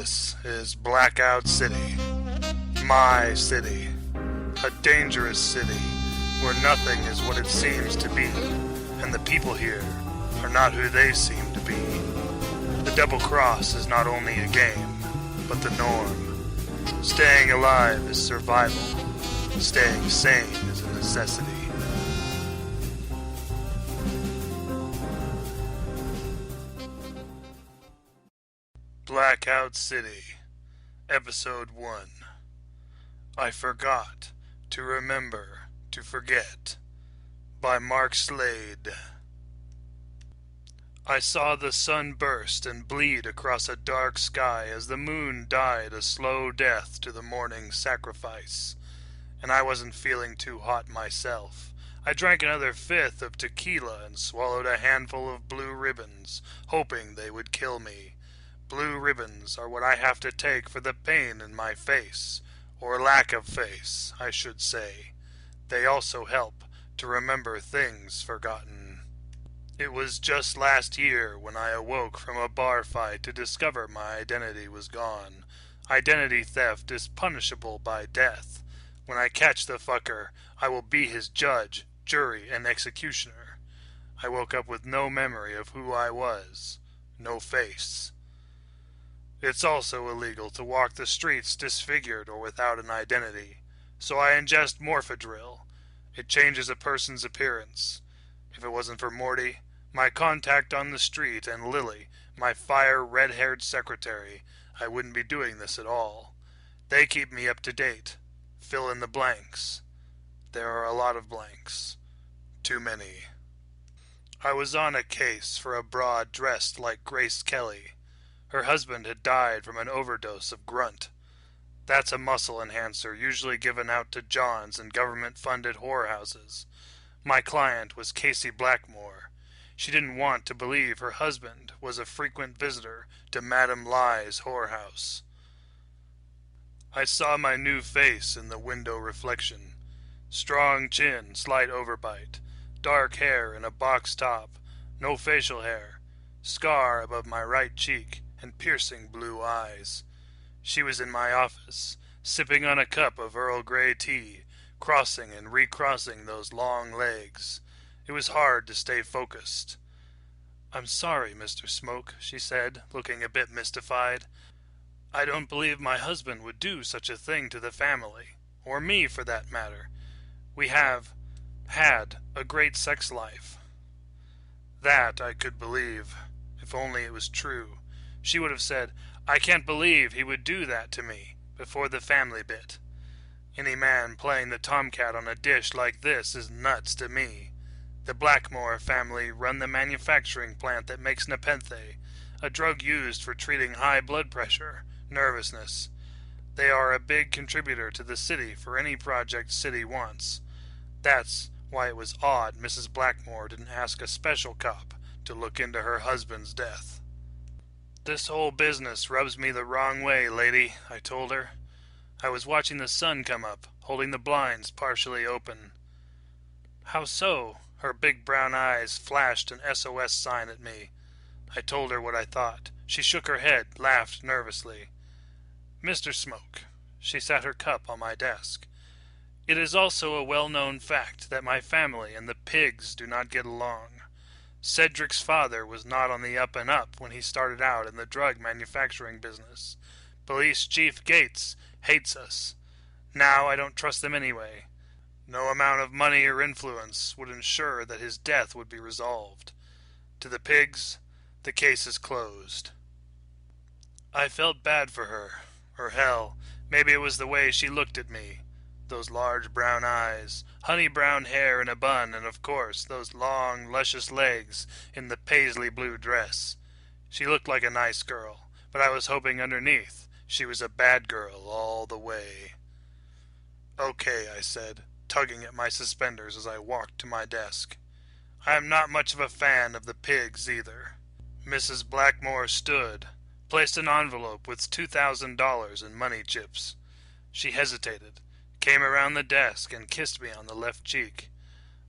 This is Blackout City. My city. A dangerous city where nothing is what it seems to be, and the people here are not who they seem to be. The double cross is not only a game, but the norm. Staying alive is survival. Staying sane is a necessity. Blackout City, Episode 1. I Forgot to Remember to Forget, by Mark SLADE. I saw the sun burst and bleed across a dark sky as the moon died a slow death to the morning sacrifice, and I wasn't feeling too hot myself. I drank another fifth of tequila and swallowed a handful of blue ribbons, hoping they would kill me. Blue ribbons are what I have to take for the pain in my face, or lack of face, I should say. They also help to remember things forgotten. It was just last year when I awoke from a bar fight to discover my identity was gone. Identity theft is punishable by death. When I catch the fucker, I will be his judge, jury, and executioner. I woke up with no memory of who I was, no face. It's also illegal to walk the streets disfigured or without an identity, so I ingest morphadril. It changes a person's appearance. If it wasn't for Morty, my contact on the street, and Lily, my fire red-haired secretary, I wouldn't be doing this at all. They keep me up to date. Fill in the blanks. There are a lot of blanks. Too many. I was on a case for a broad dressed like Grace Kelly. Her husband had died from an overdose of grunt. That's a muscle enhancer usually given out to Johns and government-funded whorehouses. My client was Casey Blackmore. She didn't want to believe her husband was a frequent visitor to Madame Lie's whorehouse. I saw my new face in the window reflection. Strong chin, slight overbite. Dark hair in a box top. No facial hair. Scar above my right cheek. And piercing blue eyes. She was in my office, sipping on a cup of Earl Grey tea, crossing and recrossing those long legs. It was hard to stay focused. "I'm sorry, Mr. Smoke," she said, looking a bit mystified. "I don't believe my husband would do such a thing to the family, or me for that matter. We have had a great sex life." That I could believe, if only it was true. She would have said, "I can't believe he would do that to me," before the family bit. Any man playing the tomcat on a dish like this is nuts to me. The Blackmore family run the manufacturing plant that makes Nepenthe, a drug used for treating high blood pressure, nervousness. They are a big contributor to the city for any project city wants. That's why it was odd Mrs. Blackmore didn't ask a special cop to look into her husband's death. "This whole business rubs me the wrong way, lady," I told her. I was watching the sun come up, holding the blinds partially open. "How so?" Her big brown eyes flashed an SOS sign at me. I told her what I thought. She shook her head, laughed nervously. "Mr. Smoke," she sat her cup on my desk, "it is also a well-known fact that my family and the pigs do not get along. Cedric's father was not on the up and up when he started out in the drug manufacturing business. Police Chief Gates hates us. Now I don't trust them anyway. No amount of money or influence would ensure that his death would be resolved. To the pigs, the case is closed." I felt bad for her, or hell, maybe it was the way she looked at me. Those large brown eyes, honey brown hair in a bun, and of course, those long, luscious legs in the paisley blue dress. She looked like a nice girl, but I was hoping underneath she was a bad girl all the way. "Okay," I said, tugging at my suspenders as I walked to my desk. "I am not much of a fan of the pigs either." Mrs. Blackmore stood, placed an envelope with $2,000 in money chips. She hesitated, came around the desk and kissed me on the left cheek.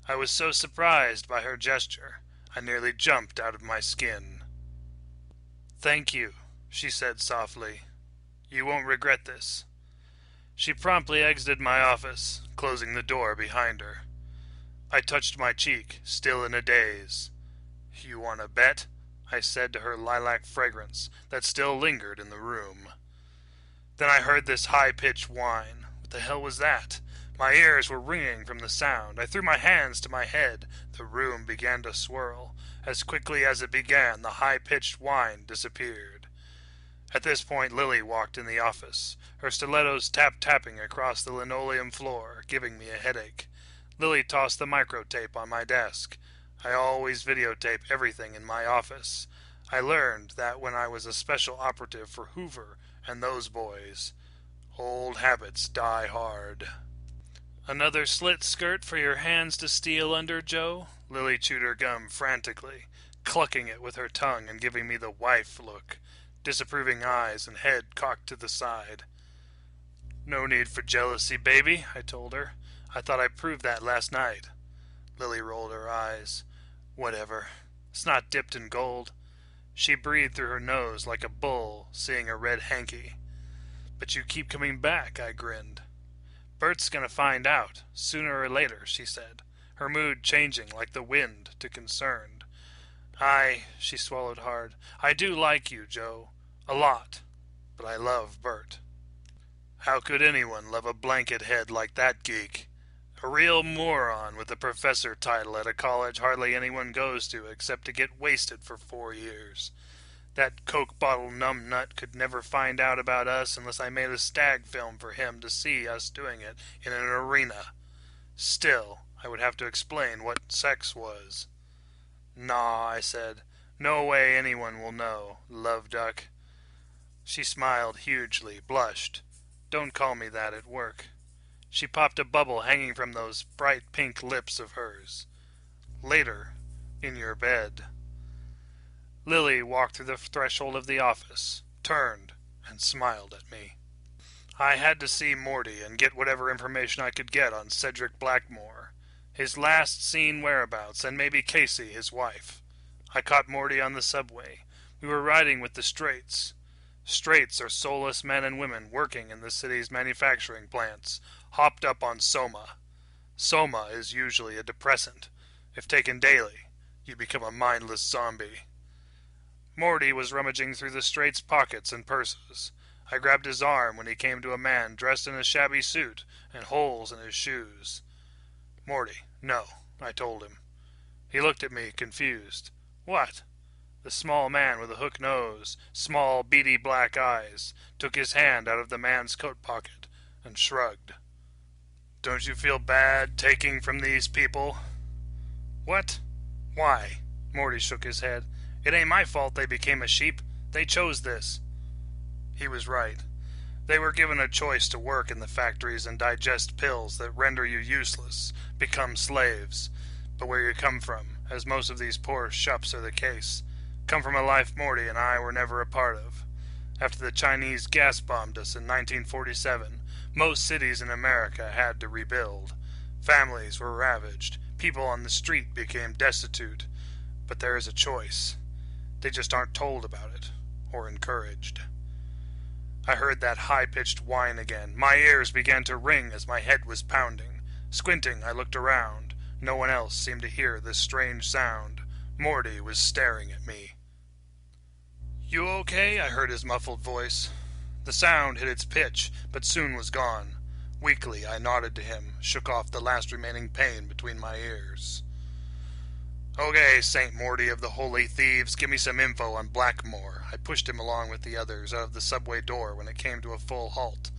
I was so surprised by her gesture, I nearly jumped out of my skin. "Thank you," she said softly. You won't regret this." She promptly exited my office, closing the door behind her. I touched my cheek, still in a daze. "You want to bet?" I said to her lilac fragrance that still lingered in the room. Then I heard this high-pitched whine. What the hell was that? My ears were ringing from the sound. I threw my hands to my head. The room began to swirl. As quickly as it began, the high-pitched whine disappeared. At this point, Lily walked in the office, her stilettos tap-tapping across the linoleum floor, giving me a headache. Lily tossed the microtape on my desk. I always videotape everything in my office. I learned that when I was a special operative for Hoover and those boys. Old habits die hard. "Another slit skirt for your hands to steal under, Joe?" Lily chewed her gum frantically, clucking it with her tongue and giving me the wife look, disapproving eyes and head cocked to the side. "No need for jealousy, baby," I told her. "I thought I proved that last night." Lily rolled her eyes. "Whatever. It's not dipped in gold." She breathed through her nose like a bull seeing a red hanky. "But you keep coming back," I grinned. "Bert's gonna find out, sooner or later," she said, her mood changing like the wind to concerned. She swallowed hard. "I do like you, Joe. A lot. But I love Bert." How could anyone love a blanket head like that geek? A real moron with a professor title at a college hardly anyone goes to except to get wasted for 4 years. That Coke bottle numbnut could never find out about us unless I made a stag film for him to see us doing it in an arena. Still, I would have to explain what sex was. "Nah," I said. "No way anyone will know, love duck." She smiled hugely, blushed. "Don't call me that at work." She popped a bubble hanging from those bright pink lips of hers. "Later, in your bed." Lily walked through the threshold of the office, turned, and smiled at me. I had to see Morty and get whatever information I could get on Cedric Blackmore, his last seen whereabouts, and maybe Casey, his wife. I caught Morty on the subway. We were riding with the Straights. Straights are soulless men and women working in the city's manufacturing plants, hopped up on soma. Soma is usually a depressant. If taken daily, you become a mindless zombie. Morty was rummaging through the Straight's pockets and purses. I grabbed his arm when he came to a man dressed in a shabby suit and holes in his shoes. "Morty, no," I told him. He looked at me, confused. "What?" The small man with a hook nose, small, beady black eyes, took his hand out of the man's coat pocket and shrugged. "Don't you feel bad taking from these people?" "What? Why?" Morty shook his head. "It ain't my fault they became a sheep. They chose this." He was right. They were given a choice to work in the factories and digest pills that render you useless, become slaves. But where you come from, as most of these poor shups are the case, come from a life Morty and I were never a part of. After the Chinese gas bombed us in 1947, most cities in America had to rebuild. Families were ravaged. People on the street became destitute. But there is a choice. They just aren't told about it, or encouraged. I heard that high-pitched whine again. My ears began to ring as my head was pounding. Squinting, I looked around. No one else seemed to hear this strange sound. Morty was staring at me. "You okay?" I heard his muffled voice. The sound hit its pitch, but soon was gone. Weakly, I nodded to him, shook off the last remaining pain between my ears. "Okay, Saint Morty of the Holy Thieves, give me some info on Blackmore." I pushed him along with the others out of the subway door when it came to a full halt.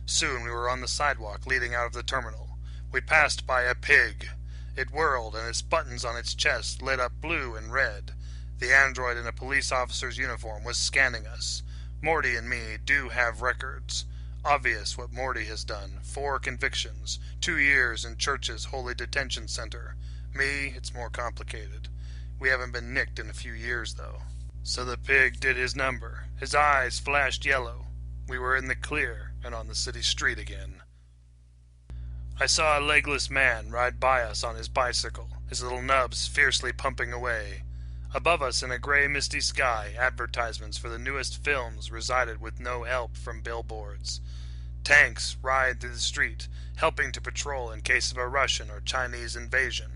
Soon we were on the sidewalk leading out of the terminal. We passed by a pig. It whirled, and its buttons on its chest lit up blue and red. The android in a police officer's uniform was scanning us. Morty and me do have records. Obvious what Morty has done. 4 convictions, 2 years in Church's Holy Detention Center. Me, it's more complicated. We haven't been nicked in a few years, though. So the pig did his number. His eyes flashed yellow. We were in the clear and on the city street again. I saw a legless man ride by us on his bicycle, his little nubs fiercely pumping away. Above us in a gray, misty sky, advertisements for the newest films resided with no help from billboards. Tanks ride through the street, helping to patrol in case of a Russian or Chinese invasion.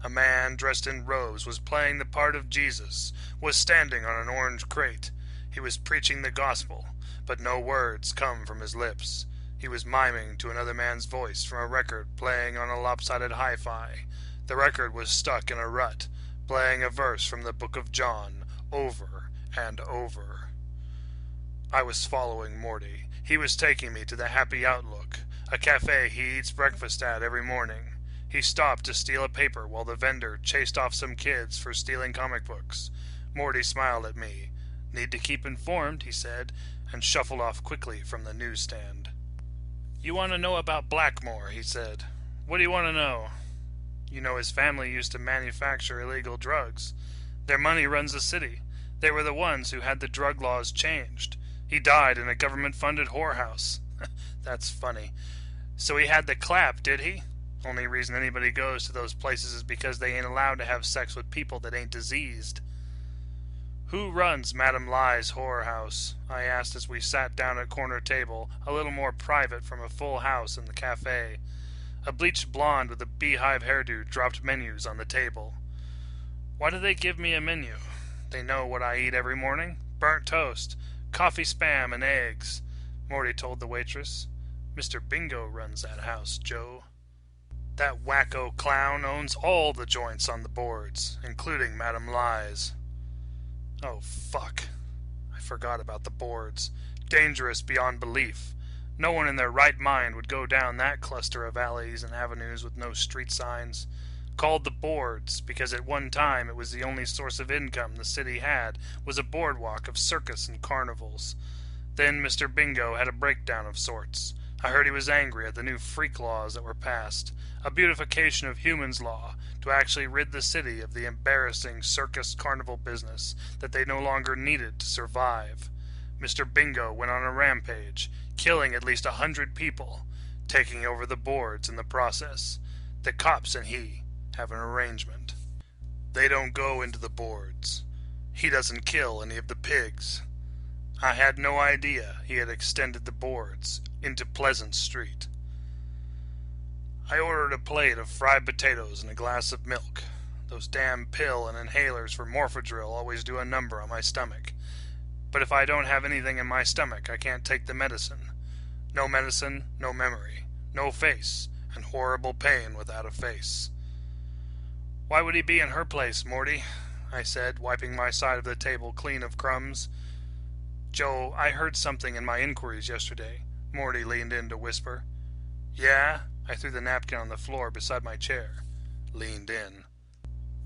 A man dressed in robes was playing the part of Jesus, was standing on an orange crate. He was preaching the gospel, but no words come from his lips. He was miming to another man's voice from a record playing on a lopsided hi-fi. The record was stuck in a rut, playing a verse from the book of John over and over. I was following Morty. He was taking me to the Happy Outlook, a cafe he eats breakfast at every morning. He stopped to steal a paper while the vendor chased off some kids for stealing comic books. Morty smiled at me. "Need to keep informed," he said, and shuffled off quickly from the newsstand. "You want to know about Blackmore," he said. "What do you want to know?" "You know his family used to manufacture illegal drugs. Their money runs the city. They were the ones who had the drug laws changed. He died in a government-funded whorehouse." "That's funny. So he had the clap, did he? Only reason anybody goes to those places is because they ain't allowed to have sex with people that ain't diseased." "Who runs Madame Lie's whorehouse?" I asked as we sat down at a corner table, a little more private from a full house in the cafe. A bleached blonde with a beehive hairdo dropped menus on the table. "Why do they give me a menu? They know what I eat every morning. Burnt toast, coffee spam, and eggs," Morty told the waitress. "Mr. Bingo runs that house, Joe. That wacko clown owns all the joints on the boards, including Madame Lie's." Oh, fuck. I forgot about the boards. Dangerous beyond belief. No one in their right mind would go down that cluster of alleys and avenues with no street signs. Called the boards because at one time it was the only source of income the city had, was a boardwalk of circus and carnivals. Then Mr. Bingo had a breakdown of sorts. I heard he was angry at the new freak laws that were passed, a beautification of humans law, to actually rid the city of the embarrassing circus carnival business that they no longer needed to survive. Mr. Bingo went on a rampage, killing at least 100 people, taking over the boards in the process. The cops and he have an arrangement. They don't go into the boards. He doesn't kill any of the pigs. I had no idea he had extended the boards into Pleasant Street. I ordered a plate of fried potatoes and a glass of milk. Those damn pill and inhalers for Morphadril always do a number on my stomach. But if I don't have anything in my stomach, I can't take the medicine. No medicine, no memory, no face, and horrible pain without a face. "Why would he be in her place, Morty?" I said, wiping my side of the table clean of crumbs. "Joe, I heard something in my inquiries yesterday," Morty leaned in to whisper. "Yeah?" I threw the napkin on the floor beside my chair. Leaned in.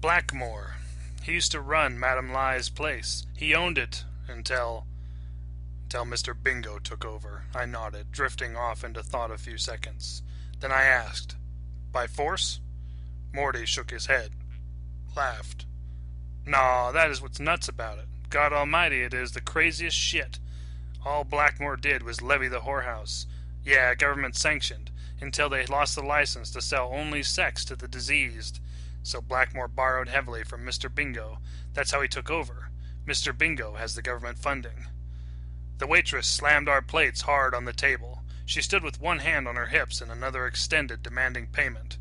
"Blackmore. He used to run Madame Lie's place. He owned it until Mr. Bingo took over." I nodded, drifting off into thought a few seconds. Then I asked, "By force?" Morty shook his head. Laughed. "No, that is what's nuts about it. God almighty, it is the craziest shit. All Blackmore did was levy the whorehouse. Yeah, government sanctioned, until they lost the license to sell only sex to the diseased. So Blackmore borrowed heavily from Mr. Bingo. That's how he took over. Mr. Bingo has the government funding." The waitress slammed our plates hard on the table. She stood with one hand on her hips and another extended, demanding payment.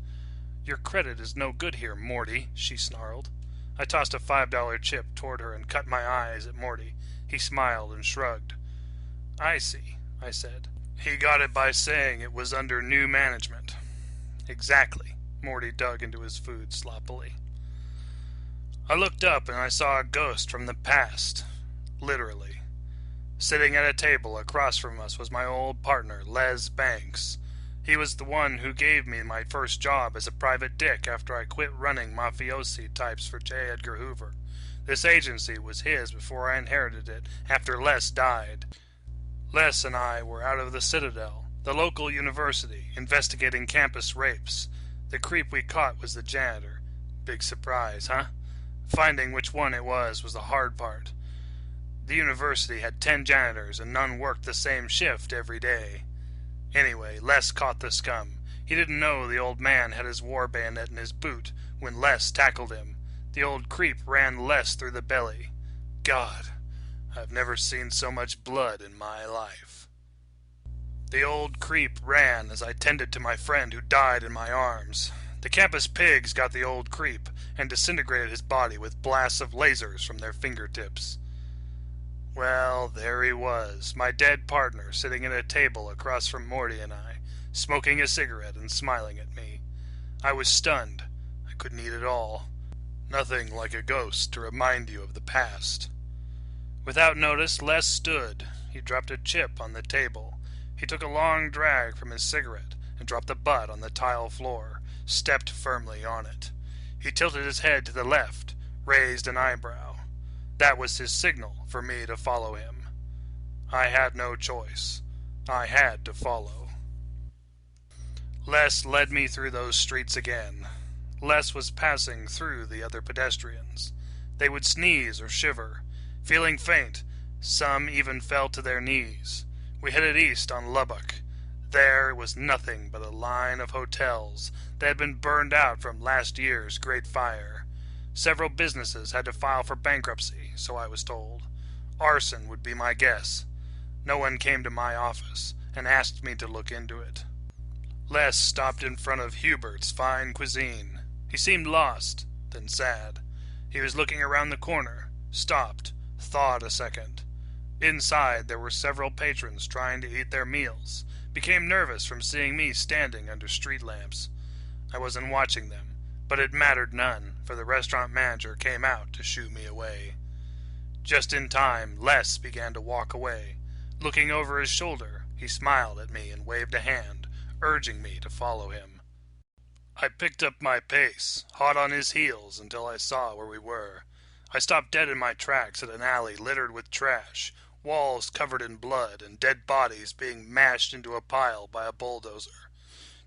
"Your credit is no good here, Morty," she snarled. I tossed a $5 chip toward her and cut my eyes at Morty. He smiled and shrugged. "I see," I said. "He got it by saying it was under new management." "Exactly." Morty dug into his food sloppily. I looked up and I saw a ghost from the past. Literally. Sitting at a table across from us was my old partner, Les Banks. He was the one who gave me my first job as a private dick after I quit running mafiosi types for J. Edgar Hoover. This agency was his before I inherited it, after Les died. Les and I were out of the Citadel, the local university, investigating campus rapes. The creep we caught was the janitor. Big surprise, huh? Finding which one it was the hard part. The university had 10 janitors and none worked the same shift every day. Anyway, Les caught the scum. He didn't know the old man had his war bayonet in his boot when Les tackled him. The old creep ran Les through the belly. God, I've never seen so much blood in my life. The old creep ran as I tended to my friend who died in my arms. The campus pigs got the old creep and disintegrated his body with blasts of lasers from their fingertips. Well, there he was, my dead partner, sitting at a table across from Morty and I, smoking a cigarette and smiling at me. I was stunned. I couldn't eat at all. Nothing like a ghost to remind you of the past. Without notice, Les stood. He dropped a chip on the table. He took a long drag from his cigarette and dropped the butt on the tile floor, stepped firmly on it. He tilted his head to the left, raised an eyebrow. That was his signal for me to follow him. I had no choice. I had to follow. Les led me through those streets again. Les was passing through the other pedestrians. They would sneeze or shiver. Feeling faint, some even fell to their knees. We headed east on Lubbock. There was nothing but a line of hotels that had been burned out from last year's Great Fire. Several businesses had to file for bankruptcy, so I was told. Arson would be my guess. No one came to my office and asked me to look into it. Les stopped in front of Hubert's Fine Cuisine. He seemed lost, then sad. He was looking around the corner, stopped, thawed a second. Inside there were several patrons trying to eat their meals, became nervous from seeing me standing under street lamps. I wasn't watching them, but it mattered none, for the restaurant manager came out to shoo me away. Just in time, Les began to walk away. Looking over his shoulder, he smiled at me and waved a hand, urging me to follow him. I picked up my pace, hot on his heels, until I saw where we were. I stopped dead in my tracks at an alley littered with trash, walls covered in blood, and dead bodies being mashed into a pile by a bulldozer.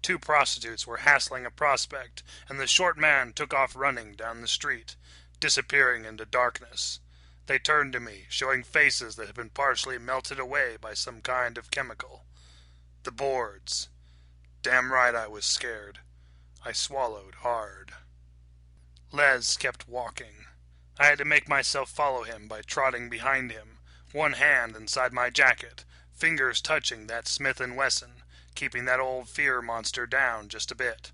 2 prostitutes were hassling a prospect, and the short man took off running down the street, disappearing into darkness. They turned to me, showing faces that had been partially melted away by some kind of chemical. The boards. Damn right I was scared. I swallowed hard. Les kept walking. I had to make myself follow him by trotting behind him, one hand inside my jacket, fingers touching that Smith & Wesson, keeping that old fear monster down just a bit.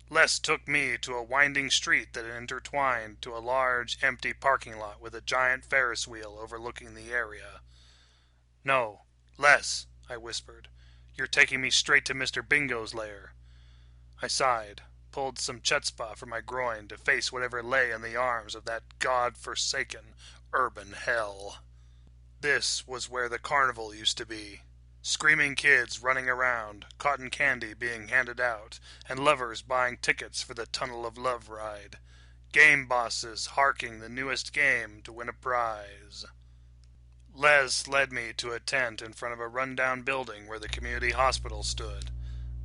Les took me to a winding street that intertwined to a large, empty parking lot with a giant Ferris wheel overlooking the area. "No, Les," I whispered. "You're taking me straight to Mr. Bingo's lair." I sighed, pulled some chutzpah from my groin to face whatever lay in the arms of that god-forsaken urban hell. This was where the carnival used to be. Screaming kids running around, cotton candy being handed out, and lovers buying tickets for the Tunnel of Love ride. Game bosses harking the newest game to win a prize. Les led me to a tent in front of a rundown building where the community hospital stood.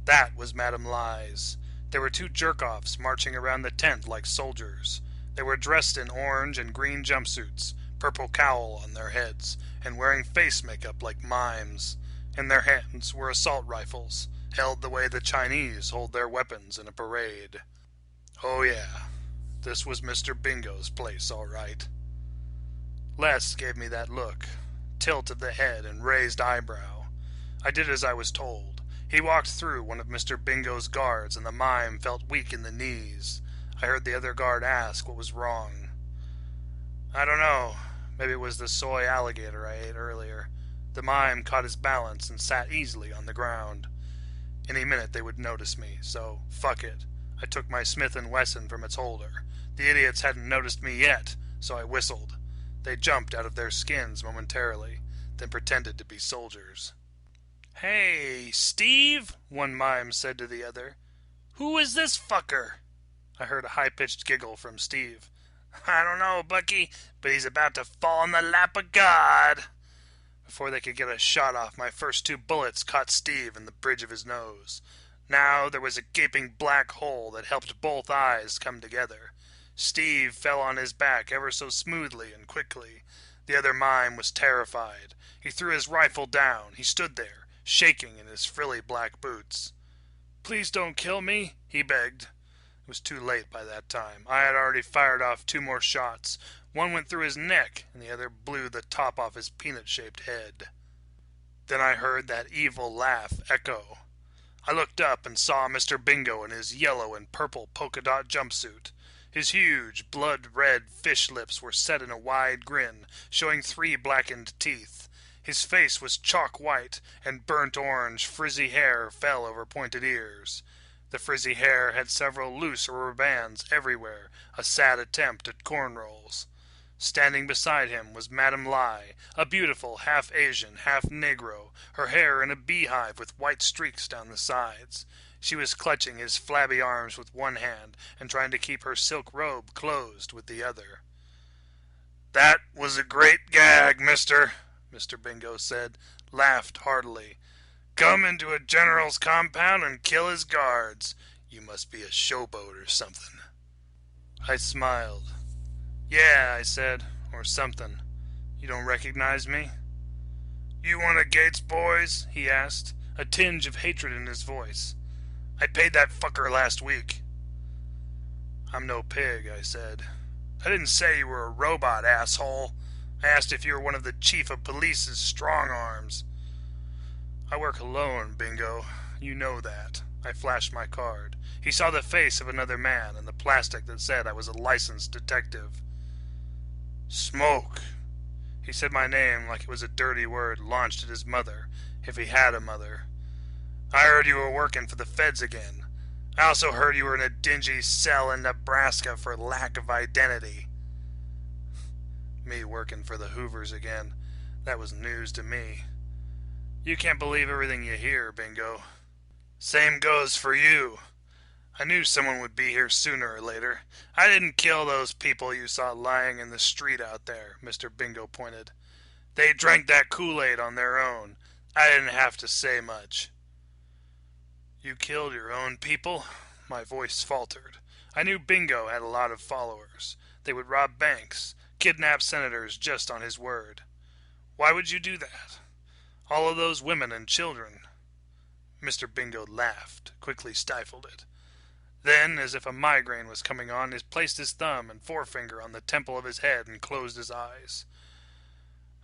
That was Madame Lie's. There were 2 jerk-offs marching around the tent like soldiers. They were dressed in orange and green jumpsuits, purple cowl on their heads, and wearing face makeup like mimes. In their hands were assault rifles, held the way the Chinese hold their weapons in a parade. Oh yeah, this was Mr. Bingo's place, all right. Les gave me that look, tilt of the head and raised eyebrow. I did as I was told. He walked through one of Mr. Bingo's guards, and the mime felt weak in the knees. I heard the other guard ask what was wrong. "I don't know. Maybe it was the soy alligator I ate earlier." The mime caught his balance and sat easily on the ground. Any minute they would notice me, so fuck it. I took my Smith & Wesson from its holder. The idiots hadn't noticed me yet, so I whistled. They jumped out of their skins momentarily, then pretended to be soldiers. "Hey, Steve," one mime said to the other. "Who is this fucker?" I heard a high-pitched giggle from Steve. "I don't know, Bucky, but he's about to fall in the lap of God." Before they could get a shot off, my first 2 bullets caught Steve in the bridge of his nose. Now there was a gaping black hole that helped both eyes come together. Steve fell on his back ever so smoothly and quickly. The other mime was terrified. He threw his rifle down. He stood there, shaking in his frilly black boots. "Please don't kill me," he begged. It was too late by that time. I had already fired off 2 more shots. One went through his neck, and the other blew the top off his peanut-shaped head. Then I heard that evil laugh echo. I looked up and saw Mr. Bingo in his yellow and purple polka-dot jumpsuit. His huge, blood-red fish lips were set in a wide grin, showing 3 blackened teeth. His face was chalk white, and burnt orange, frizzy hair fell over pointed ears. The frizzy hair had several loose rubber bands everywhere, a sad attempt at cornrows. Standing beside him was Madame Lai, a beautiful half-Asian, half-Negro, her hair in a beehive with white streaks down the sides. She was clutching his flabby arms with one hand and trying to keep her silk robe closed with the other. "That was a great gag, Mr. Bingo said, laughed heartily. "Come into a general's compound and kill his guards. You must be a showboat or something." I smiled. "Yeah," I said, "or something. You don't recognize me?" "You one of Gates' boys?" he asked, a tinge of hatred in his voice. "I paid that fucker last week." "I'm no pig," I said. "I didn't say you were a robot, asshole. I asked if you were one of the chief of police's strong arms." "I work alone, Bingo. You know that." I flashed my card. He saw the face of another man and the plastic that said I was a licensed detective. "Smoke." He said my name like it was a dirty word launched at his mother, if he had a mother. "I heard you were working for the feds again. I also heard you were in a dingy cell in Nebraska for lack of identity." Me working for the Hoovers again. That was news to me. "You can't believe everything you hear, Bingo." "Same goes for you. I knew someone would be here sooner or later. I didn't kill those people you saw lying in the street out there," Mr. Bingo pointed. "They drank that Kool-Aid on their own. I didn't have to say much." "You killed your own people?" My voice faltered. I knew Bingo had a lot of followers. They would rob banks, kidnap senators just on his word. "Why would you do that? All of those women and children." Mr. Bingo laughed, quickly stifled it. Then, as if a migraine was coming on, he placed his thumb and forefinger on the temple of his head and closed his eyes.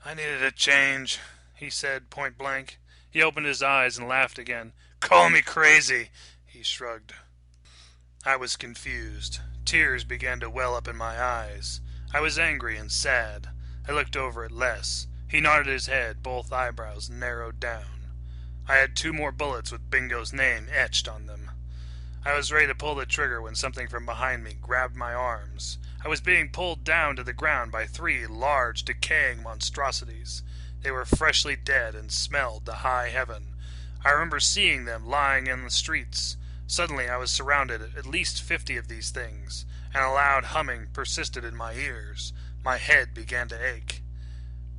"I needed a change," he said, point blank. He opened his eyes and laughed again. "Call me crazy," he shrugged. I was confused. Tears began to well up in my eyes. I was angry and sad. I looked over at Les. He nodded his head, both eyebrows narrowed down. I had 2 more bullets with Bingo's name etched on them. I was ready to pull the trigger when something from behind me grabbed my arms. I was being pulled down to the ground by 3 large, decaying monstrosities. They were freshly dead and smelled to high heaven. I remember seeing them lying in the streets. Suddenly I was surrounded at least 50 of these things, and a loud humming persisted in my ears. My head began to ache.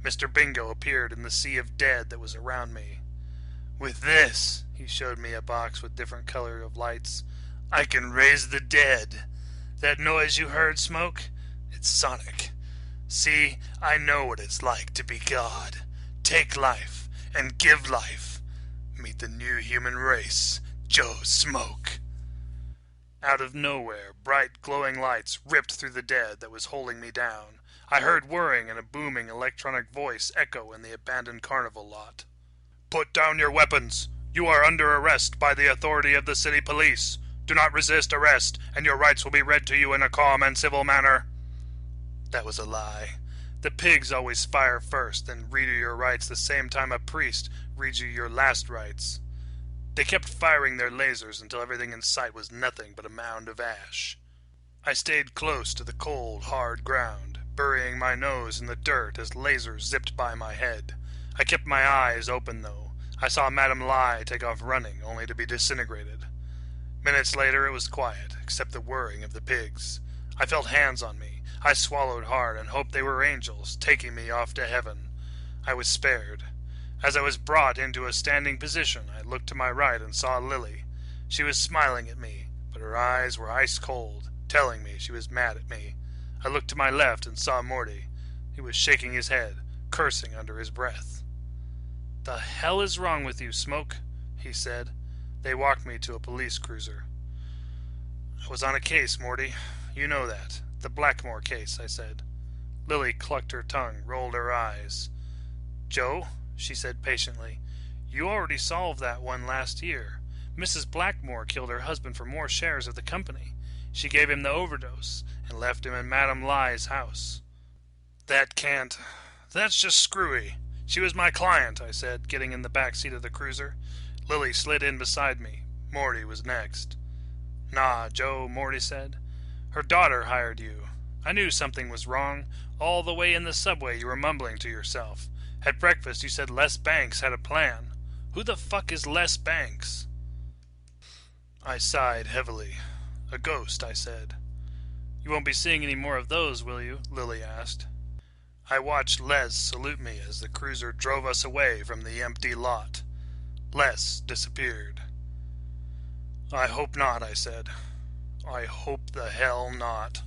Mr. Bingo appeared in the sea of dead that was around me. "With this," he showed me a box with different color of lights, "I can raise the dead. That noise you heard, Smoke? It's sonic. See, I know what it's like to be God. Take life and give life. Meet the new human race, Joe Smoke." Out of nowhere, bright glowing lights ripped through the dead that was holding me down. I heard whirring and a booming electronic voice echo in the abandoned carnival lot. "Put down your weapons. You are under arrest by the authority of the city police. Do not resist arrest, and your rights will be read to you in a calm and civil manner." That was a lie. The pigs always fire first, then read you your rights the same time a priest reads you your last rights. They kept firing their lasers until everything in sight was nothing but a mound of ash. I stayed close to the cold, hard ground, burying my nose in the dirt as lasers zipped by my head. I kept my eyes open, though. I saw Madame Lai take off running, only to be disintegrated. Minutes later it was quiet, except the whirring of the pigs. I felt hands on me. I swallowed hard and hoped they were angels, taking me off to heaven. I was spared. As I was brought into a standing position, I looked to my right and saw Lily. She was smiling at me, but her eyes were ice cold, telling me she was mad at me. I looked to my left and saw Morty. He was shaking his head, cursing under his breath. "The hell is wrong with you, Smoke?" he said. They walked me to a police cruiser. I was on a case, Morty. You know that. The Blackmore case, I said. Lily clucked her tongue, rolled her eyes. Joe, she said patiently, you already solved that one last year. Mrs. Blackmore killed her husband for more shares of the company. She gave him the overdose and left him in Madame Lie's house. That can't... That's just screwy. She was my client, I said, getting in the back seat of the cruiser. Lily slid in beside me. Morty was next. Nah, Joe, Morty said. Her daughter hired you. I knew something was wrong. All the way in the subway you were mumbling to yourself. At breakfast you said Les Banks had a plan. Who the fuck is Les Banks? I sighed heavily. A ghost, I said. You won't be seeing any more of those, will you? Lily asked. I watched Les salute me as the cruiser drove us away from the empty lot. Les disappeared. I hope not, I said. I hope the hell not.